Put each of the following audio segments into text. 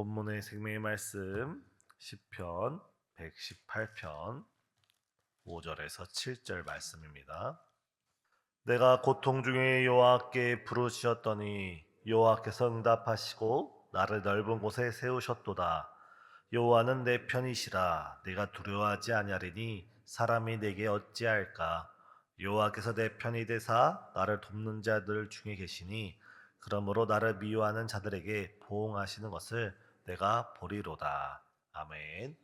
본문의 생명의 말씀 시편 118편 5절에서 7절 말씀입니다. 내가 고통 중에 여호와께 부르짖었더니 여호와께서 응답하시고 나를 넓은 곳에 세우셨도다. 여호와는 내 편이시라. 내가 두려워하지 아니하리니 사람이 내게 어찌할까. 여호와께서 내 편이 되사 나를 돕는 자들 중에 계시니 그러므로 나를 미워하는 자들에게 보응하시는 것을 내가 보리로다. 아멘.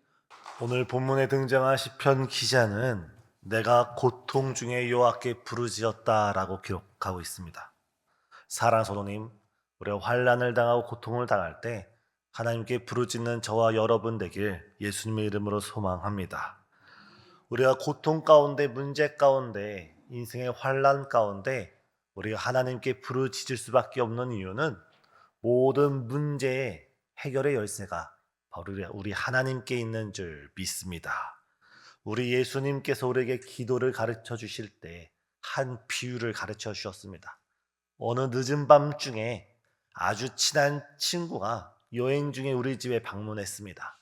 오늘 본문에 등장한 시편 기자는 내가 고통 중에 여호와께 부르짖었다라고 기록하고 있습니다. 사랑하는 성도님, 우리가 환난을 당하고 고통을 당할 때 하나님께 부르짖는 저와 여러분 되길 예수님의 이름으로 소망합니다. 우리가 고통 가운데, 문제 가운데, 인생의 환난 가운데 우리가 하나님께 부르짖을 수밖에 없는 이유는 모든 문제의 해결의 열쇠가 바로 우리 하나님께 있는 줄 믿습니다. 우리 예수님께서 우리에게 기도를 가르쳐 주실 때 한 비유를 가르쳐 주셨습니다. 어느 늦은 밤중에 아주 친한 친구가 여행 중에 우리 집에 방문했습니다.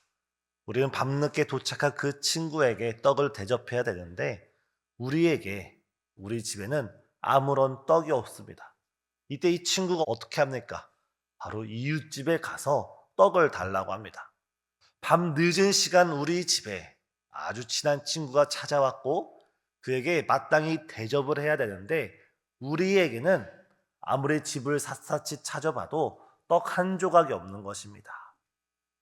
우리는 밤늦게 도착한 그 친구에게 떡을 대접해야 되는데 우리 집에는 아무런 떡이 없습니다. 이때 이 친구가 어떻게 합니까? 바로 이웃집에 가서 떡을 달라고 합니다. 밤 늦은 시간 우리 집에 아주 친한 친구가 찾아왔고 그에게 마땅히 대접을 해야 되는데 우리에게는 아무리 집을 샅샅이 찾아봐도 떡 한 조각이 없는 것입니다.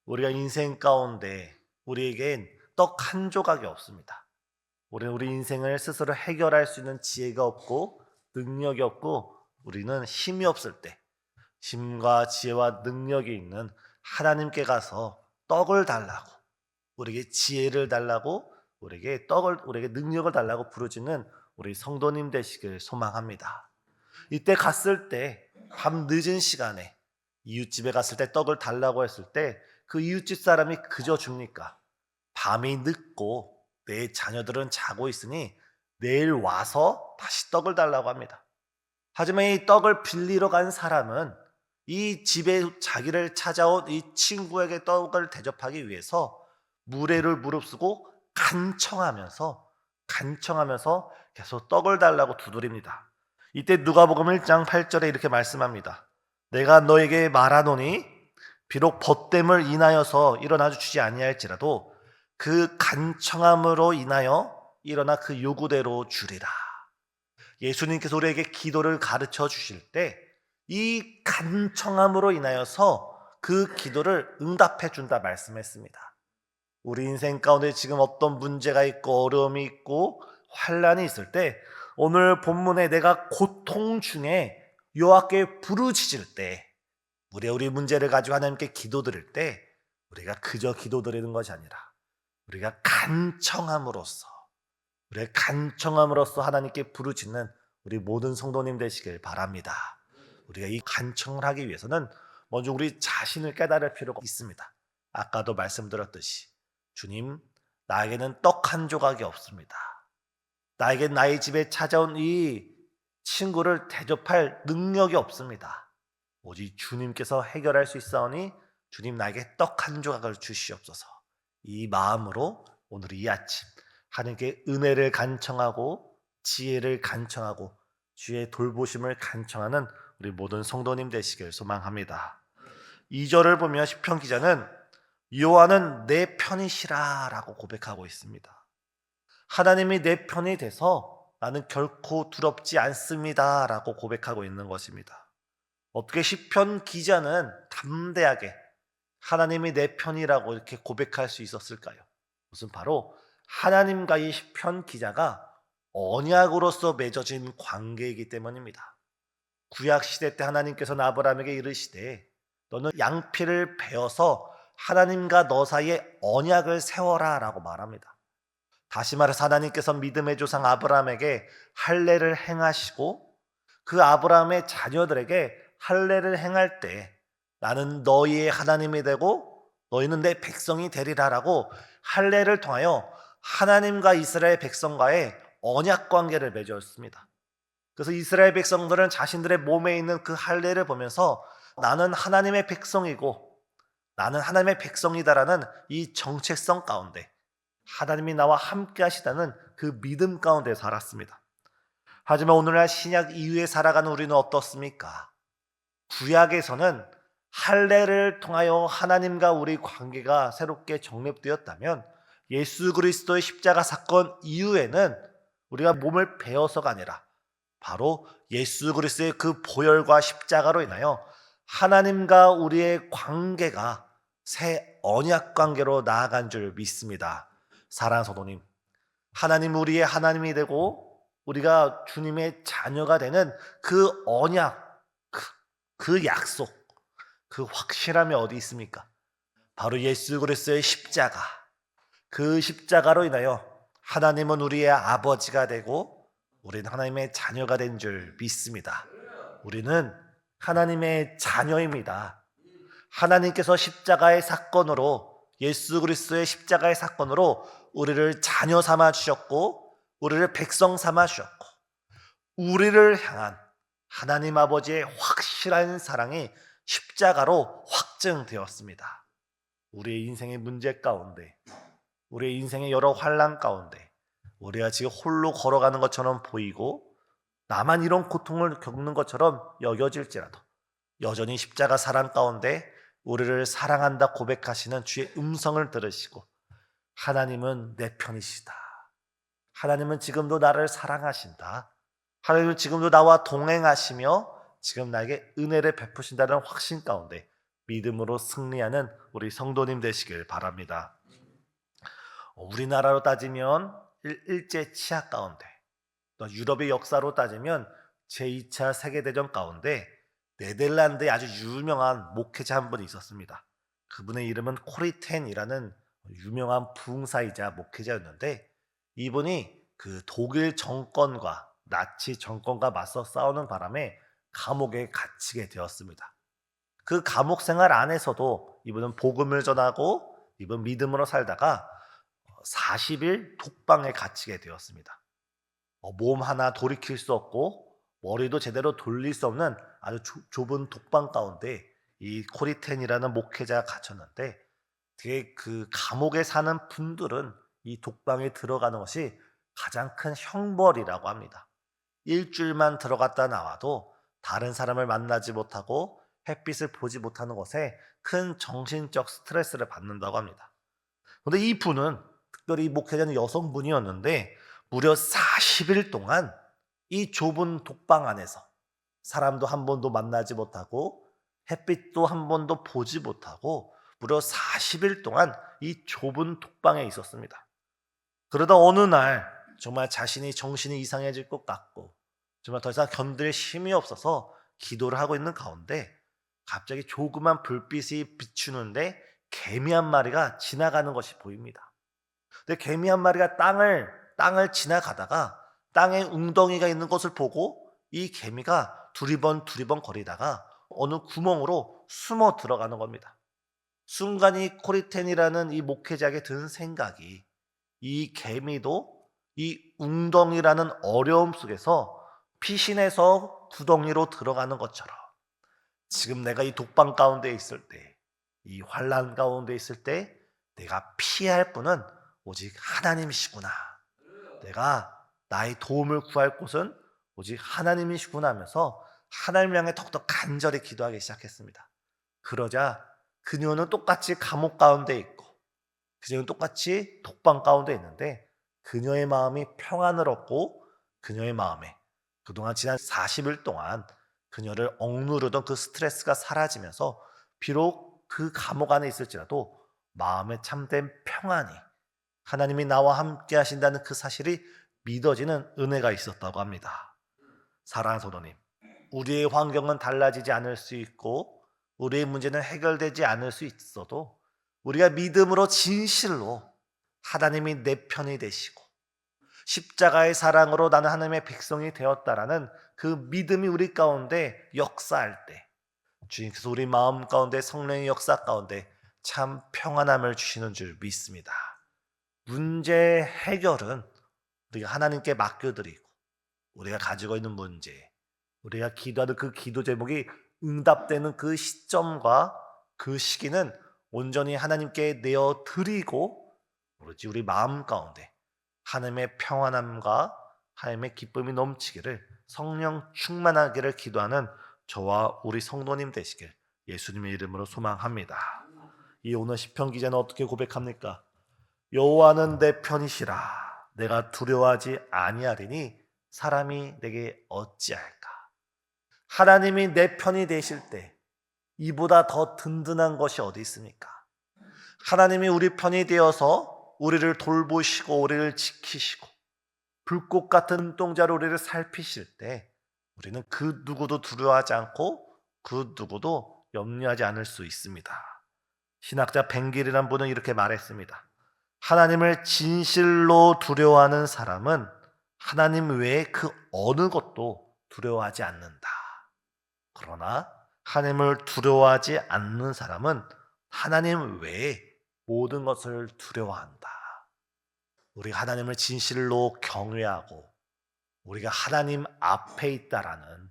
우리가 인생 가운데 우리에겐 떡 한 조각이 없습니다. 우리는 우리 인생을 스스로 해결할 수 있는 지혜가 없고 능력이 없고 우리는 힘이 없을 때 힘과 지혜와 능력이 있는 하나님께 가서 떡을 달라고 우리에게 지혜를 달라고 우리에게 능력을 달라고 부르짖는 우리 성도님 되시길 소망합니다. 이때 갔을 때 밤 늦은 시간에 이웃집에 갔을 때 떡을 달라고 했을 때 그 이웃집 사람이 그저 줍니까? 밤이 늦고 내 자녀들은 자고 있으니 내일 와서 다시 떡을 달라고 합니다. 하지만 이 떡을 빌리러 간 사람은 이 집에 자기를 찾아온 이 친구에게 떡을 대접하기 위해서 무례를 무릅쓰고 간청하면서 계속 떡을 달라고 두드립니다. 이때 누가복음 1장 8절에 이렇게 말씀합니다. 내가 너에게 말하노니 비록 벗됨을 인하여서 일어나 주지 아니할지라도 그 간청함으로 인하여 일어나 그 요구대로 주리라. 예수님께서 우리에게 기도를 가르쳐 주실 때 이 간청함으로 인하여서 그 기도를 응답해 준다 말씀했습니다. 우리 인생 가운데 지금 어떤 문제가 있고 어려움이 있고 환난이 있을 때 오늘 본문에 내가 고통 중에 여호와께 부르짖을 때 우리 문제를 가지고 하나님께 기도드릴 때 우리가 그저 기도드리는 것이 아니라 우리가 간청함으로써 하나님께 부르짖는 우리 모든 성도님 되시길 바랍니다. 우리가 이 간청을 하기 위해서는 먼저 우리 자신을 깨달을 필요가 있습니다. 아까도 말씀드렸듯이 주님, 나에게는 떡 한 조각이 없습니다. 나에게 나의 집에 찾아온 이 친구를 대접할 능력이 없습니다. 오직 주님께서 해결할 수 있사오니 주님 나에게 떡 한 조각을 주시옵소서. 이 마음으로 오늘 이 아침 하나님께 은혜를 간청하고 지혜를 간청하고 주의 돌보심을 간청하는 우리 모든 성도님 되시길 소망합니다. 2절을 보면 시편 기자는 여호와는 내 편이시라 라고 고백하고 있습니다. 하나님이 내 편이 돼서 나는 결코 두렵지 않습니다 라고 고백하고 있는 것입니다. 어떻게 시편 기자는 담대하게 하나님이 내 편이라고 이렇게 고백할 수 있었을까요? 무슨 바로 하나님과 이 시편 기자가 언약으로서 맺어진 관계이기 때문입니다. 구약 시대 때 하나님께서는 아브라함에게 이르시되 너는 양피를 베어서 하나님과 너 사이에 언약을 세워라 라고 말합니다. 다시 말해서 하나님께서 믿음의 조상 아브라함에게 할례를 행하시고 그 아브라함의 자녀들에게 할례를 행할 때 나는 너희의 하나님이 되고 너희는 내 백성이 되리라 라고 할례를 통하여 하나님과 이스라엘 백성과의 언약 관계를 맺었습니다. 그래서 이스라엘 백성들은 자신들의 몸에 있는 그 할례를 보면서 나는 하나님의 백성이고 나는 하나님의 백성이다라는 이 정체성 가운데 하나님이 나와 함께 하시다는 그 믿음 가운데 살았습니다. 하지만 오늘날 신약 이후에 살아가는 우리는 어떻습니까? 구약에서는 할례를 통하여 하나님과 우리 관계가 새롭게 정립되었다면 예수 그리스도의 십자가 사건 이후에는 우리가 몸을 베어서가 아니라 바로 예수 그리스도의 그 보혈과 십자가로 인하여 하나님과 우리의 관계가 새 언약 관계로 나아간 줄 믿습니다. 사랑하는 성도님, 하나님 우리의 하나님이 되고 우리가 주님의 자녀가 되는 그 언약, 그 약속, 그 확실함이 어디 있습니까? 바로 예수 그리스도의 십자가. 그 십자가로 인하여 하나님은 우리의 아버지가 되고 우리는 하나님의 자녀가 된 줄 믿습니다. 우리는 하나님의 자녀입니다. 하나님께서 십자가의 사건으로, 예수 그리스도의 십자가의 사건으로 우리를 자녀 삼아 주셨고 우리를 백성 삼아 주셨고 우리를 향한 하나님 아버지의 확실한 사랑이 십자가로 확증되었습니다. 우리의 인생의 문제 가운데, 우리의 인생의 여러 환난 가운데 우리가 지금 홀로 걸어가는 것처럼 보이고 나만 이런 고통을 겪는 것처럼 여겨질지라도 여전히 십자가 사랑 가운데 우리를 사랑한다 고백하시는 주의 음성을 들으시고 하나님은 내 편이시다. 하나님은 지금도 나를 사랑하신다. 하나님은 지금도 나와 동행하시며 지금 나에게 은혜를 베푸신다는 확신 가운데 믿음으로 승리하는 우리 성도님 되시길 바랍니다. 우리나라로 따지면 일제 치하 가운데, 또 유럽의 역사로 따지면 제2차 세계대전 가운데 네덜란드에 아주 유명한 목회자 한 분이 있었습니다. 그분의 이름은 코리텐이라는 유명한 부흥사이자 목회자였는데 이분이 그 독일 정권과 나치 정권과 맞서 싸우는 바람에 감옥에 갇히게 되었습니다. 그 감옥 생활 안에서도 이분은 복음을 전하고 이분 믿음으로 살다가 40일 독방에 갇히게 되었습니다. 몸 하나 돌이킬 수 없고 머리도 제대로 돌릴 수 없는 아주 좁은 독방 가운데 이 코리텐이라는 목회자가 갇혔는데 되게 그 감옥에 사는 분들은 이 독방에 들어가는 것이 가장 큰 형벌이라고 합니다. 일주일만 들어갔다 나와도 다른 사람을 만나지 못하고 햇빛을 보지 못하는 것에 큰 정신적 스트레스를 받는다고 합니다. 그런데 이 분은 특별히 목회자는 여성분이었는데 무려 40일 동안 이 좁은 독방 안에서 사람도 한 번도 만나지 못하고 햇빛도 한 번도 보지 못하고 무려 40일 동안 이 좁은 독방에 있었습니다. 그러다 어느 날 정말 자신이 정신이 이상해질 것 같고 정말 더 이상 견딜 힘이 없어서 기도를 하고 있는 가운데 갑자기 조그만 불빛이 비추는데 개미 한 마리가 지나가는 것이 보입니다. 근데 개미 한 마리가 땅을 지나가다가 땅에 웅덩이가 있는 것을 보고 이 개미가 두리번 거리다가 어느 구멍으로 숨어 들어가는 겁니다. 순간 이 코리텐이라는 이 목회자에게 든 생각이 이 개미도 이 웅덩이라는 어려움 속에서 피신해서 구덩이로 들어가는 것처럼 지금 내가 이 독방 가운데 있을 때, 이 환난 가운데 있을 때 내가 피할 분은 오직 하나님이시구나. 내가 나의 도움을 구할 곳은 오직 하나님이시구나 하면서 하나님을 향해 더욱더 간절히 기도하기 시작했습니다. 그러자 그녀는 똑같이 감옥 가운데 있고 그녀는 똑같이 독방 가운데 있는데 그녀의 마음이 평안을 얻고 그녀의 마음에 그동안 지난 40일 동안 그녀를 억누르던 그 스트레스가 사라지면서 비록 그 감옥 안에 있을지라도 마음에 참된 평안이 하나님이 나와 함께 하신다는 그 사실이 믿어지는 은혜가 있었다고 합니다. 사랑하는 성도님, 우리의 환경은 달라지지 않을 수 있고 우리의 문제는 해결되지 않을 수 있어도 우리가 믿음으로 진실로 하나님이 내 편이 되시고 십자가의 사랑으로 나는 하나님의 백성이 되었다라는 그 믿음이 우리 가운데 역사할 때 주님께서 우리 마음 가운데 성령의 역사 가운데 참 평안함을 주시는 줄 믿습니다. 문제 해결은 우리가 하나님께 맡겨드리고 우리가 가지고 있는 문제, 우리가 기도하는 그 기도 제목이 응답되는 그 시점과 그 시기는 온전히 하나님께 내어 드리고 오로지 우리 마음 가운데 하나님의 평안함과 하나님의 기쁨이 넘치기를, 성령 충만하기를 기도하는 저와 우리 성도님 되시길 예수님의 이름으로 소망합니다. 이 오늘 시편 기자는 어떻게 고백합니까? 여호와는 내 편이시라. 내가 두려워하지 아니하리니 사람이 내게 어찌할까? 하나님이 내 편이 되실 때 이보다 더 든든한 것이 어디 있습니까? 하나님이 우리 편이 되어서 우리를 돌보시고 우리를 지키시고 불꽃 같은 눈동자로 우리를 살피실 때 우리는 그 누구도 두려워하지 않고 그 누구도 염려하지 않을 수 있습니다. 신학자 벤길이라는 분은 이렇게 말했습니다. 하나님을 진실로 두려워하는 사람은 하나님 외에 그 어느 것도 두려워하지 않는다. 그러나 하나님을 두려워하지 않는 사람은 하나님 외에 모든 것을 두려워한다. 우리가 하나님을 진실로 경외하고 우리가 하나님 앞에 있다라는,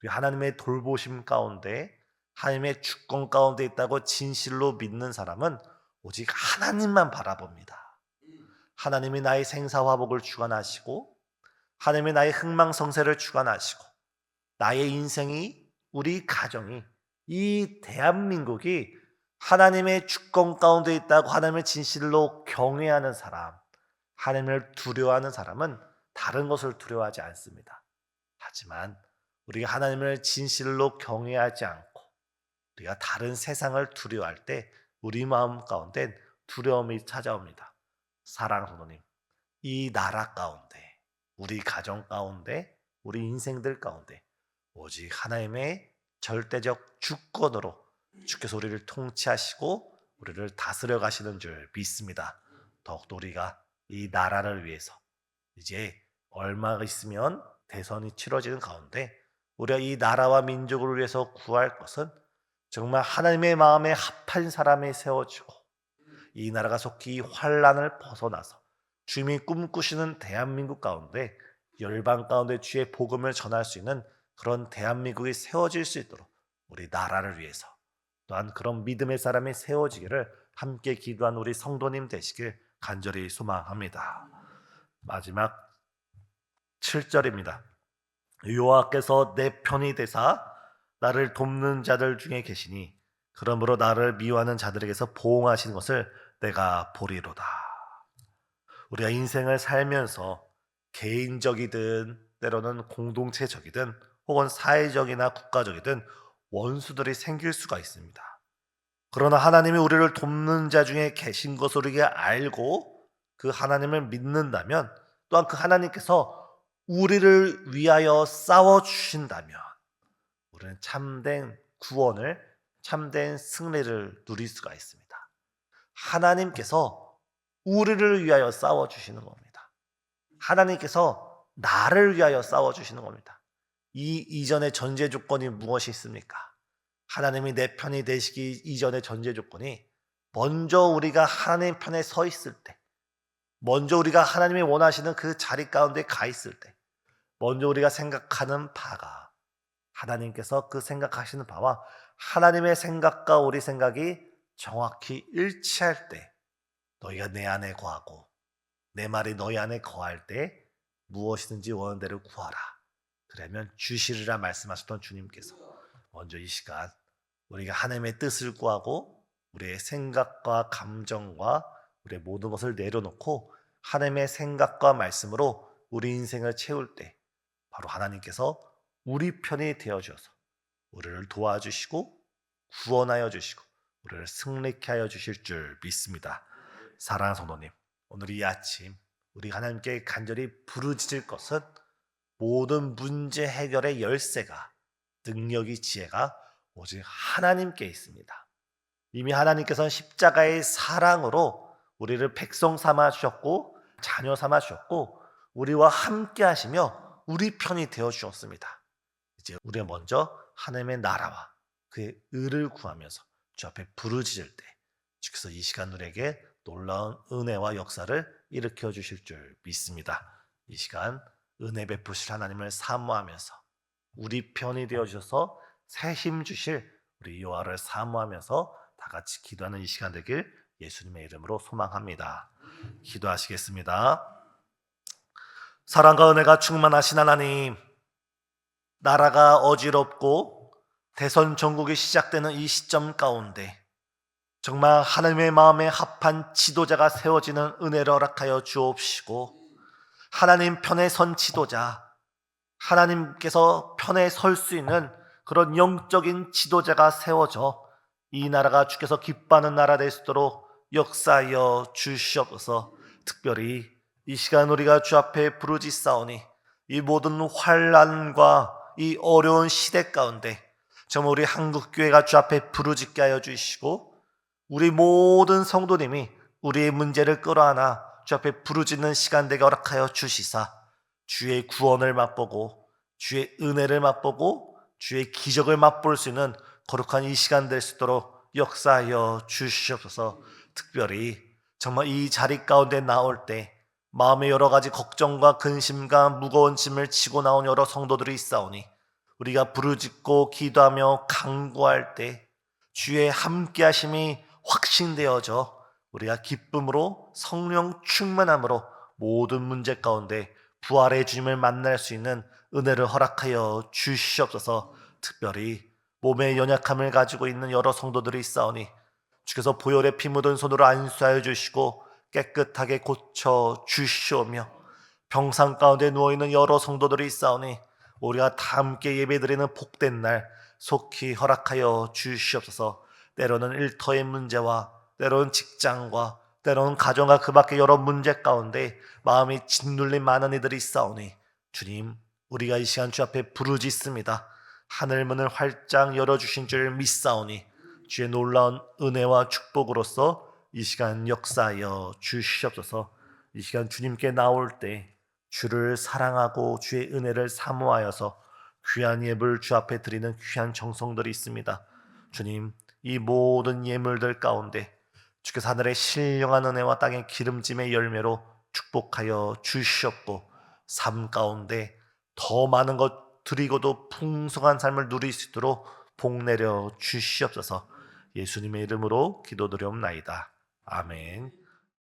우리 하나님의 돌보심 가운데 하나님의 주권 가운데 있다고 진실로 믿는 사람은 오직 하나님만 바라봅니다. 하나님이 나의 생사화복을 주관하시고 하나님이 나의 흥망성쇠를 주관하시고 나의 인생이, 우리 가정이, 이 대한민국이 하나님의 주권 가운데 있다고 하나님을 진실로 경외하는 사람, 하나님을 두려워하는 사람은 다른 것을 두려워하지 않습니다. 하지만 우리가 하나님을 진실로 경외하지 않고 우리가 다른 세상을 두려워할 때 우리 마음 가운데 두려움이 찾아옵니다. 사랑하는 성도님, 이 나라 가운데, 우리 가정 가운데, 우리 인생들 가운데 오직 하나님의 절대적 주권으로 주께서 우리를 통치하시고 우리를 다스려 가시는 줄 믿습니다. 더욱더 우리가 이 나라를 위해서 이제 얼마 있으면 대선이 치러지는 가운데 우리가 이 나라와 민족을 위해서 구할 것은 정말 하나님의 마음에 합한 사람이 세워지고 이 나라가 속히 환란을 벗어나서 주님이 꿈꾸시는 대한민국 가운데 열방 가운데 주의 복음을 전할 수 있는 그런 대한민국이 세워질 수 있도록 우리 나라를 위해서 또한 그런 믿음의 사람이 세워지기를 함께 기도한 우리 성도님 되시길 간절히 소망합니다. 마지막 7절입니다. 여호와께서 내 편이 되사 나를 돕는 자들 중에 계시니 그러므로 나를 미워하는 자들에게서 보응하시는 것을 내가 보리로다. 우리가 인생을 살면서 개인적이든 때로는 공동체적이든 혹은 사회적이나 국가적이든 원수들이 생길 수가 있습니다. 그러나 하나님이 우리를 돕는 자 중에 계신 것을 우리가 알고 그 하나님을 믿는다면 또한 그 하나님께서 우리를 위하여 싸워주신다면 우리는 참된 구원을, 참된 승리를 누릴 수가 있습니다. 하나님께서 우리를 위하여 싸워주시는 겁니다. 하나님께서 나를 위하여 싸워주시는 겁니다. 이 이전의 전제 조건이 무엇이 있습니까? 하나님이 내 편이 되시기 이전의 전제 조건이 먼저 우리가 하나님 편에 서 있을 때, 먼저 우리가 하나님이 원하시는 그 자리 가운데 가 있을 때, 먼저 우리가 생각하는 바가 하나님께서 그 생각하시는 바와 하나님의 생각과 우리 생각이 정확히 일치할 때 너희가 내 안에 거하고 내 말이 너희 안에 거할 때 무엇이든지 원하는 대로 구하라. 그러면 주시리라 말씀하셨던 주님께서 먼저 이 시간 우리가 하나님의 뜻을 구하고 우리의 생각과 감정과 우리의 모든 것을 내려놓고 하나님의 생각과 말씀으로 우리 인생을 채울 때 바로 하나님께서 우리 편이 되어주셔서 우리를 도와주시고 구원하여 주시고 우리를 승리케 하여 주실 줄 믿습니다. 사랑하는 성도님, 오늘 이 아침 우리 하나님께 간절히 부르짖을 것은 모든 문제 해결의 열쇠가, 능력이, 지혜가 오직 하나님께 있습니다. 이미 하나님께서는 십자가의 사랑으로 우리를 백성 삼아 주셨고 자녀 삼아 주셨고 우리와 함께 하시며 우리 편이 되어 주셨습니다. 이제 우리가 먼저 하나님의 나라와 그의 의를 구하면서 주 앞에 부르짖을 때 주께서 이 시간 우리에게 놀라운 은혜와 역사를 일으켜 주실 줄 믿습니다. 이 시간 은혜 베푸실 하나님을 사모하면서 우리 편이 되어 주셔서 새 힘 주실 우리 여호와를 사모하면서 다 다 같이 기도하는 이 시간 되길 예수님의 이름으로 소망합니다. 기도하시겠습니다. 사랑과 은혜가 충만하신 하나님, 나라가 어지럽고 대선 전국이 시작되는 이 시점 가운데 정말 하나님의 마음에 합한 지도자가 세워지는 은혜를 허락하여 주옵시고, 하나님 편에 선 지도자, 하나님께서 편에 설 수 있는 그런 영적인 지도자가 세워져 이 나라가 주께서 기뻐하는 나라 될 수 있도록 역사하여 주시옵소서. 특별히 이 시간 우리가 주 앞에 부르짖사오니 이 모든 환난과 이 어려운 시대 가운데 정말 우리 한국교회가 주 앞에 부르짖게 하여 주시고, 우리 모든 성도님이 우리의 문제를 끌어안아 주 앞에 부르짖는 시간 되게 허락하여 주시사 주의 구원을 맛보고 주의 은혜를 맛보고 주의 기적을 맛볼 수 있는 거룩한 이 시간 될 수 있도록 역사하여 주시옵소서. 특별히 정말 이 자리 가운데 나올 때 마음의 여러 가지 걱정과 근심과 무거운 짐을 지고 나온 여러 성도들이 있사오니 우리가 부르짖고 기도하며 간구할 때 주의 함께하심이 확신되어져 우리가 기쁨으로 성령 충만함으로 모든 문제 가운데 부활의 주님을 만날 수 있는 은혜를 허락하여 주시옵소서. 특별히 몸의 연약함을 가지고 있는 여러 성도들이 있사오니 주께서 보혈의 피 묻은 손으로 안수하여 주시고 깨끗하게 고쳐 주시오며, 병상 가운데 누워있는 여러 성도들이 있사오니 우리가 다 함께 예배드리는 복된 날 속히 허락하여 주시옵소서. 때로는 일터의 문제와 때로는 직장과 때로는 가정과 그 밖의 여러 문제 가운데 마음이 짓눌린 많은 이들이 있사오니 주님, 우리가 이 시간 주 앞에 부르짖습니다. 하늘문을 활짝 열어주신 줄 믿사오니 주의 놀라운 은혜와 축복으로서 이 시간 역사하여 주시옵소서. 이 시간 주님께 나올 때 주를 사랑하고 주의 은혜를 사모하여서 귀한 예물 주 앞에 드리는 귀한 정성들이 있습니다. 주님, 이 모든 예물들 가운데 주께서 하늘의 신령한 은혜와 땅의 기름짐의 열매로 축복하여 주시옵고, 삶 가운데 더 많은 것 드리고도 풍성한 삶을 누릴 수 있도록 복 내려 주시옵소서. 예수님의 이름으로 기도드리옵나이다. 아멘.